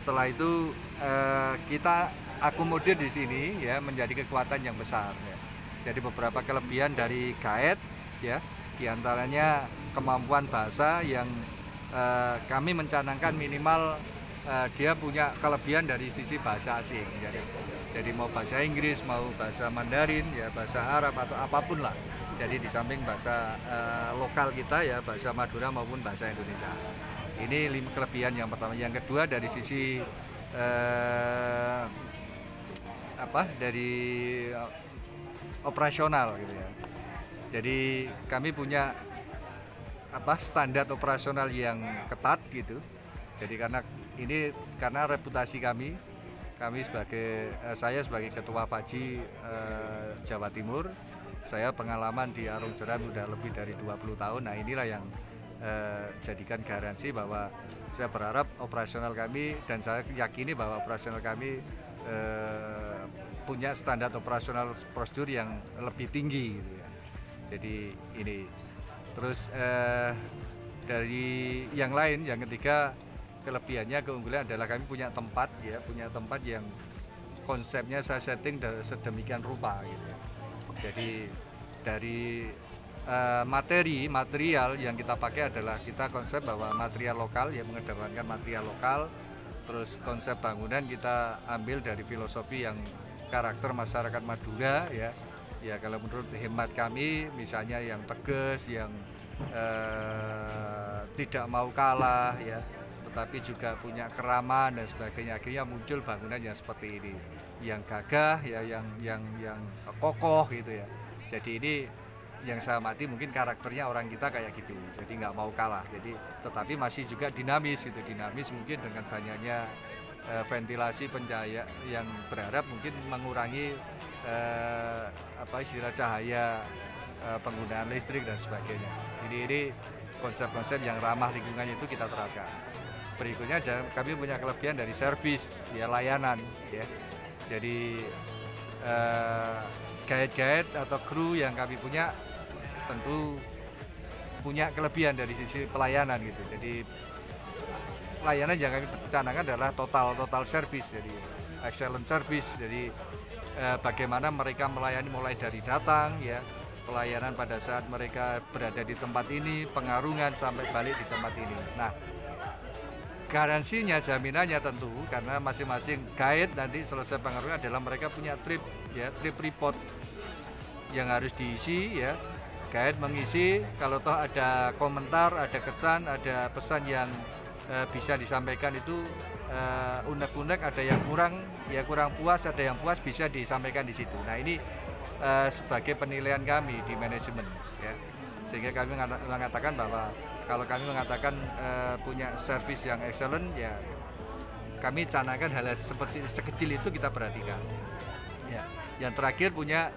setelah itu kita akomodir di sini ya menjadi kekuatan yang besar ya. Jadi beberapa kelebihan dari Gaet ya, diantaranya kemampuan bahasa yang kami mencanangkan minimal dia punya kelebihan dari sisi bahasa asing. Jadi mau bahasa Inggris, mau bahasa Mandarin, ya bahasa Arab atau apapun lah. Jadi di samping bahasa lokal kita ya, bahasa Madura maupun bahasa Indonesia. Ini 5 kelebihan yang pertama. Yang kedua dari sisi dari operasional gitu ya. Jadi kami punya standar operasional yang ketat gitu. Jadi karena reputasi kami sebagai saya sebagai ketua Faji Jawa Timur, saya pengalaman di Arung Jeram udah lebih dari 20 tahun. Nah, inilah yang jadikan garansi bahwa saya berharap operasional kami, dan saya yakini bahwa operasional kami punya standar operasional prosedur yang lebih tinggi gitu ya. Jadi ini terus dari yang lain, yang ketiga kelebihannya, keunggulan adalah kami punya tempat yang konsepnya saya setting sedemikian rupa gitu ya. Jadi dari material yang kita pakai adalah kita konsep bahwa material lokal, ya mengedepankan material lokal. Terus konsep bangunan kita ambil dari filosofi yang karakter masyarakat Madura ya. Ya kalau menurut hemat kami misalnya yang tegas, yang tidak mau kalah ya, tetapi juga punya keramaan dan sebagainya. Akhirnya muncul bangunan yang seperti ini, yang gagah ya, yang kokoh gitu ya. Jadi ini yang saya amati mungkin karakternya orang kita kayak gitu, jadi nggak mau kalah. Jadi tetapi masih juga dinamis gitu, dinamis mungkin dengan banyaknya ventilasi pencahaya yang berharap mungkin mengurangi istilah cahaya, penggunaan listrik dan sebagainya. Ini konsep-konsep yang ramah lingkungan itu kita terapkan. Berikutnya kami punya kelebihan dari servis ya, layanan ya. Jadi guide atau kru yang kami punya tentu punya kelebihan dari sisi pelayanan gitu. Jadi layanan yang kami canangkan adalah total service, jadi excellent service. Jadi bagaimana mereka melayani mulai dari datang ya, pelayanan pada saat mereka berada di tempat ini, pengarungan sampai balik di tempat ini. Nah, garansinya, jaminannya tentu karena masing-masing guide nanti selesai pengarungan adalah mereka punya trip report yang harus diisi ya. Guide mengisi, kalau toh ada komentar, ada kesan, ada pesan yang bisa disampaikan itu unek-unek, ada yang kurang puas, ada yang puas, bisa disampaikan di situ. Nah, ini sebagai penilaian kami di manajemen ya. Sehingga kami mengatakan bahwa kalau kami mengatakan punya service yang excellent ya, kami canangkan hal seperti sekecil itu kita perhatikan ya. Yang terakhir punya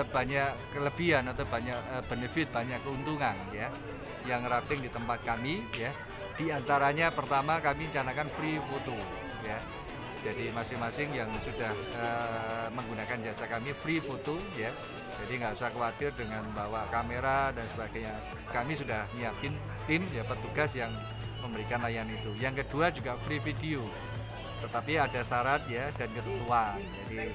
banyak kelebihan atau banyak benefit, banyak keuntungan ya, yang rating di tempat kami ya. Di antaranya pertama kami canangkan free foto ya. Jadi masing-masing yang sudah menggunakan jasa kami free foto ya. Jadi nggak usah khawatir dengan bawa kamera dan sebagainya. Kami sudah nyiapin tim ya, petugas yang memberikan layanan itu. Yang kedua juga free video. Tetapi ada syarat ya dan ketentuan. Jadi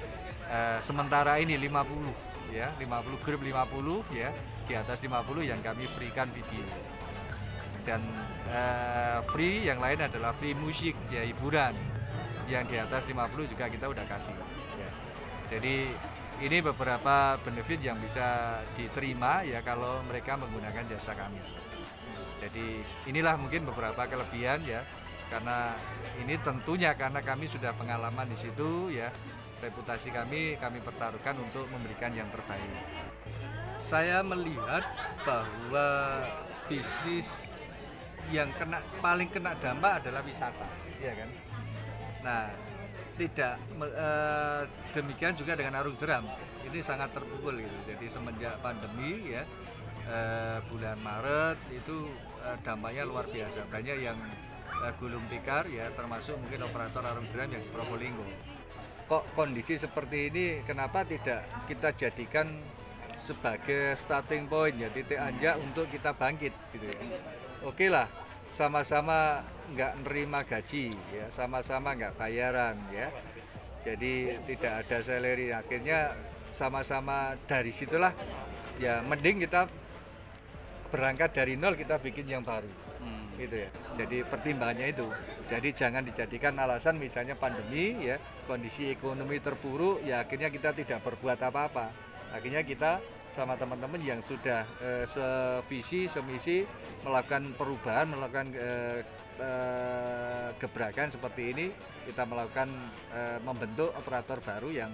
sementara ini 50 ya, 50 grup 50 ya, di atas 50 yang kami freekan video. Dan free yang lain adalah free musik ya, hiburan. Yang di atas 50 juga kita udah kasih ya. Jadi ini beberapa benefit yang bisa diterima ya kalau mereka menggunakan jasa kami. Jadi inilah mungkin beberapa kelebihan ya, karena ini tentunya karena kami sudah pengalaman di situ ya, reputasi kami pertaruhkan untuk memberikan yang terbaik. Saya melihat bahwa bisnis yang paling kena dampak adalah wisata, ya kan? Nah, tidak demikian juga dengan Arung Jeram. Ini sangat terpukul gitu. Jadi semenjak pandemi ya, bulan Maret itu dampaknya luar biasa. Banyak yang gulung tikar ya, termasuk mungkin operator Arung Jeram yang di Probolinggo. Kok kondisi seperti ini kenapa tidak kita jadikan sebagai starting point ya, titik anjak untuk kita bangkit gitu ya. Oke lah, sama-sama nggak nerima gaji, ya sama-sama nggak bayaran, ya. Jadi tidak ada salary. Akhirnya sama-sama dari situlah, ya mending kita berangkat dari nol, kita bikin yang baru, gitu ya. Jadi pertimbangannya itu. Jadi jangan dijadikan alasan misalnya pandemi, ya kondisi ekonomi terpuruk, ya akhirnya kita tidak berbuat apa-apa. Akhirnya kita sama teman-teman yang sudah sevisi, semisi melakukan perubahan, melakukan gebrakan seperti ini, kita melakukan membentuk operator baru yang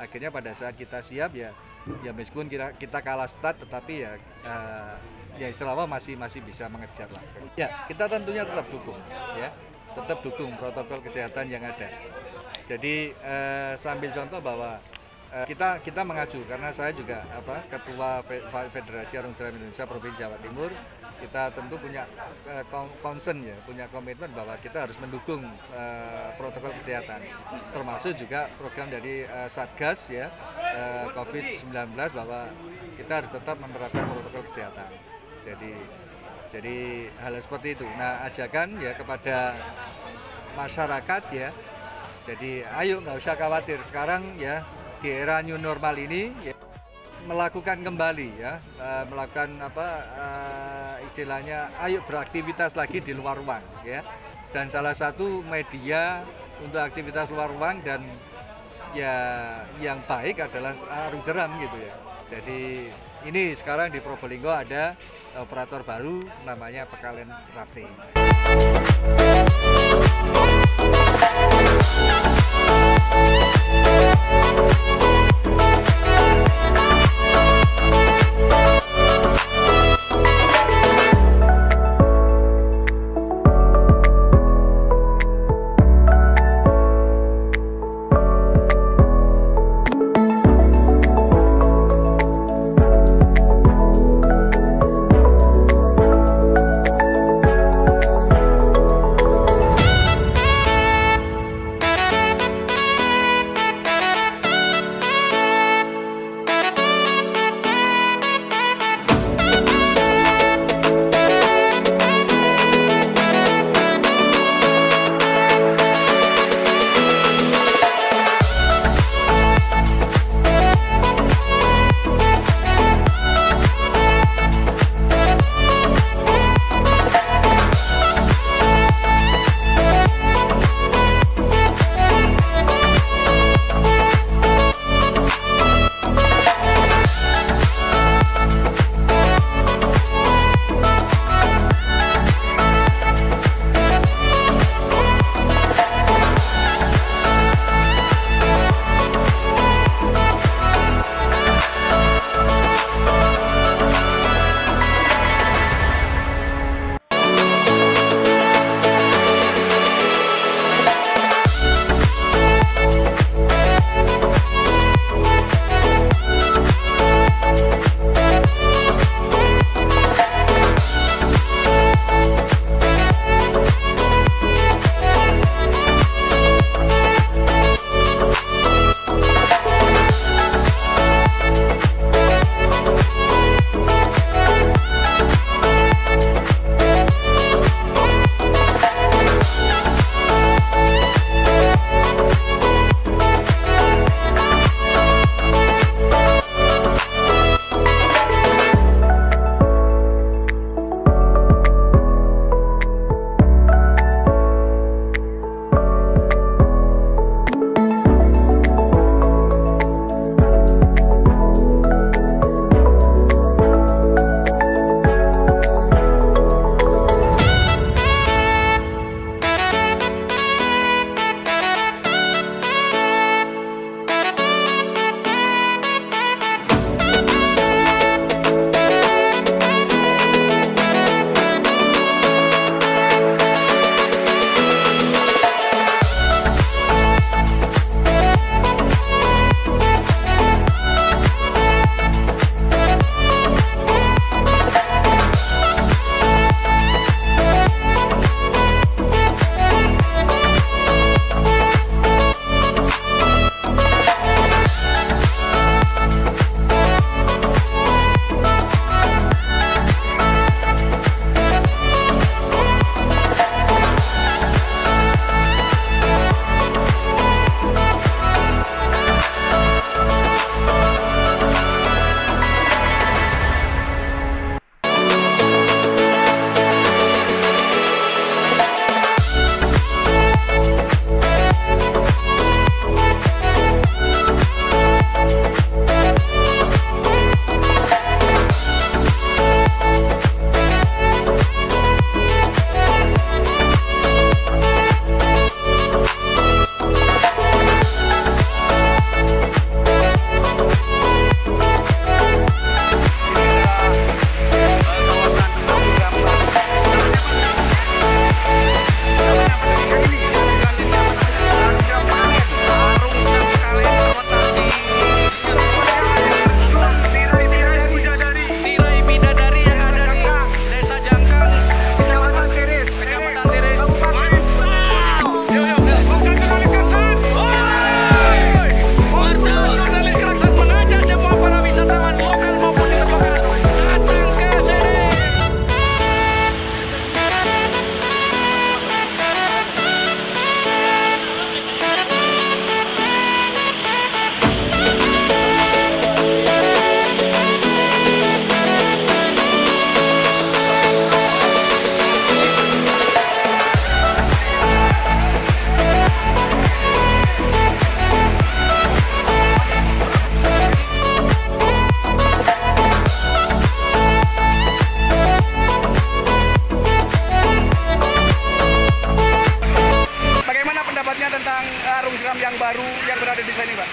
akhirnya pada saat kita siap, ya meskipun kita kalah start, tetapi ya selama masih bisa mengejar lah. Ya kita tentunya tetap dukung, ya tetap dukung protokol kesehatan yang ada. Jadi sambil contoh bahwa kita mengacu, karena saya juga ketua Federasi Arung Jeram Indonesia Provinsi Jawa Timur, kita tentu punya concern, ya punya komitmen bahwa kita harus mendukung protokol kesehatan, termasuk juga program dari Satgas, ya COVID-19, bahwa kita harus tetap menerapkan protokol kesehatan. Jadi hal seperti itu. Nah, ajakan ya kepada masyarakat, ya. Jadi ayo nggak usah khawatir sekarang, ya di era new normal ini, ya, melakukan kembali, ya melakukan istilahnya ayo beraktivitas lagi di luar ruang, ya. Dan salah satu media untuk aktivitas luar ruang dan ya yang baik adalah arung jeram, gitu ya. Jadi ini sekarang di Probolinggo ada operator baru namanya Pekalen Rafting. tentang arung jeram yang baru yang berada di sini, Mbak?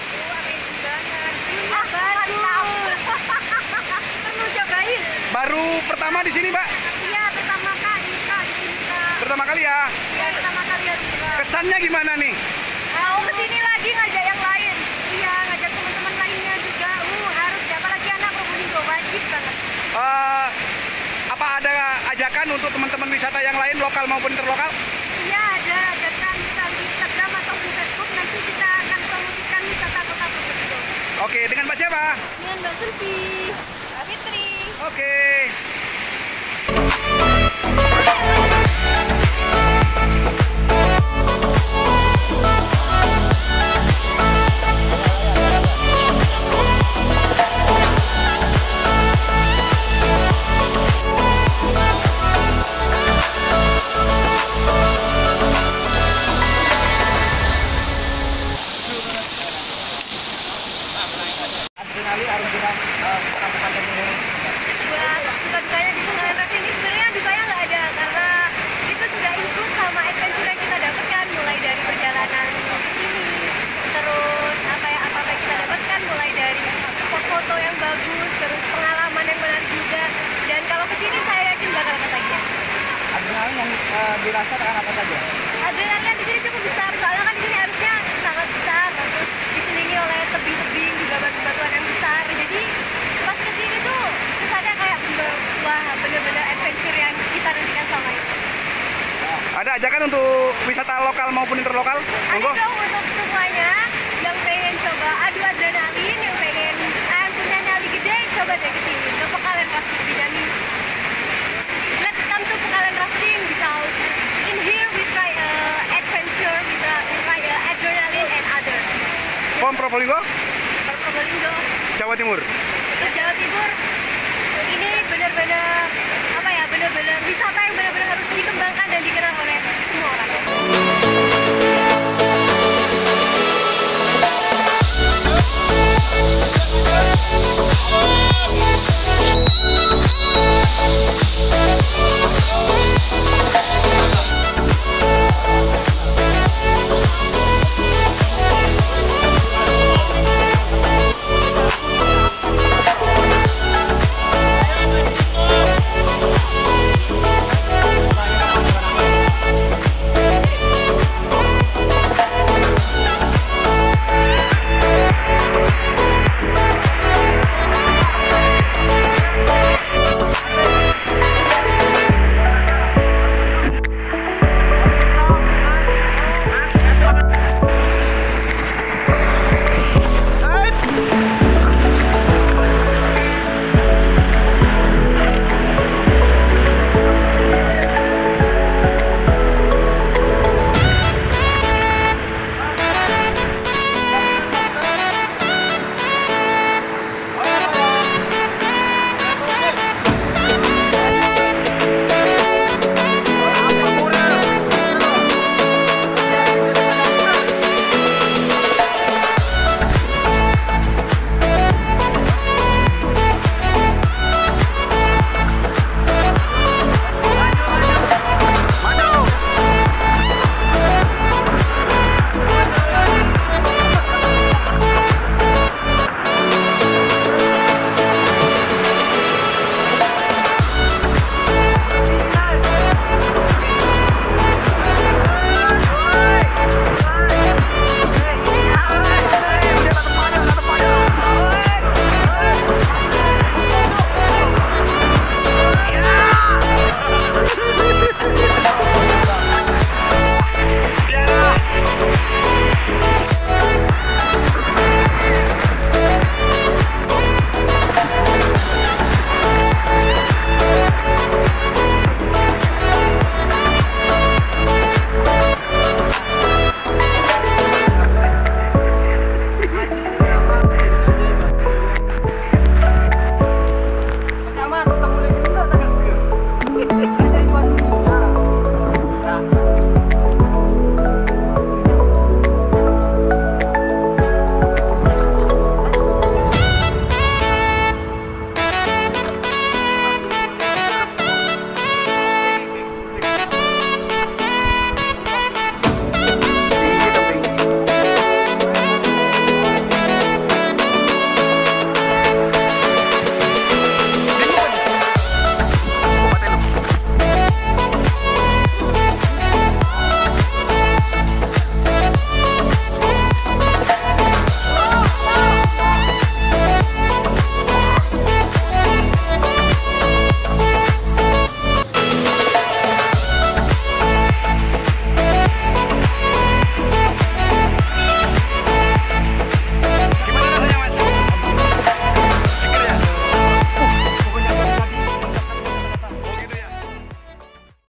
Perlu cobain. Baru pertama di sini, Mbak? Iya, pertama kali Kak di sini Kak. Pertama kali ya? Iya, pertama kali ya Kak. Kesannya gimana nih? Mau kesini lagi ngajak yang lain. Iya, ngajak teman-teman lainnya juga. Harus apalagi anak Probolinggo wajib banget. Apa ada ajakan untuk teman-teman wisata yang lain, lokal maupun interlokal? Iya, ada ajakan bisa di Instagram atau di Facebook, nanti kita akan promosikan wisata Kota Probolinggo. Oke, dengan Mbak siapa? Dengan Mbak Sulfi, Mbak Fitri. Oke. Adrenalin arung jeram kabupaten ini. Buat suka-dukanya di Sungai Ras ini sebenarnya dukanya nggak ada karena itu sudah ikut sama adventure yang kita dapatkan mulai dari perjalanan ke sini, terus apa yang kita dapatkan mulai dari foto-foto yang bagus, terus pengalaman yang menarik juga. Dan kalau kesini saya yakin bakal ketagihan. Adrenalin yang dirasakan apa saja? Adrenalin di sini cukup besar, soalnya kan di sini harusnya sangat besar, terus dikelilingi oleh tebing-tebing juga batu-batuan yang besar. Jadi pas kesini tuh kesannya kayak wah bener-bener adventure yang kita nantikan selama ini. Ada ajakan untuk wisata lokal maupun interlokal? Ada Monggo. dong untuk semuanya yang pengen coba adu adrenalin, yang pengen punya nyali gede, coba deh kesini ke Pekalongan Rafting dijamin. Let's come to Pekalongan Rafting because in here we try adventure, we try adrenaline and others. Pom Probolinggo, Probolinggo, Jawa Timur. terus Jawa Timur ini benar-benar apa ya, benar-benar wisata yang benar-benar harus dikembangkan dan dikenal oleh semua orang.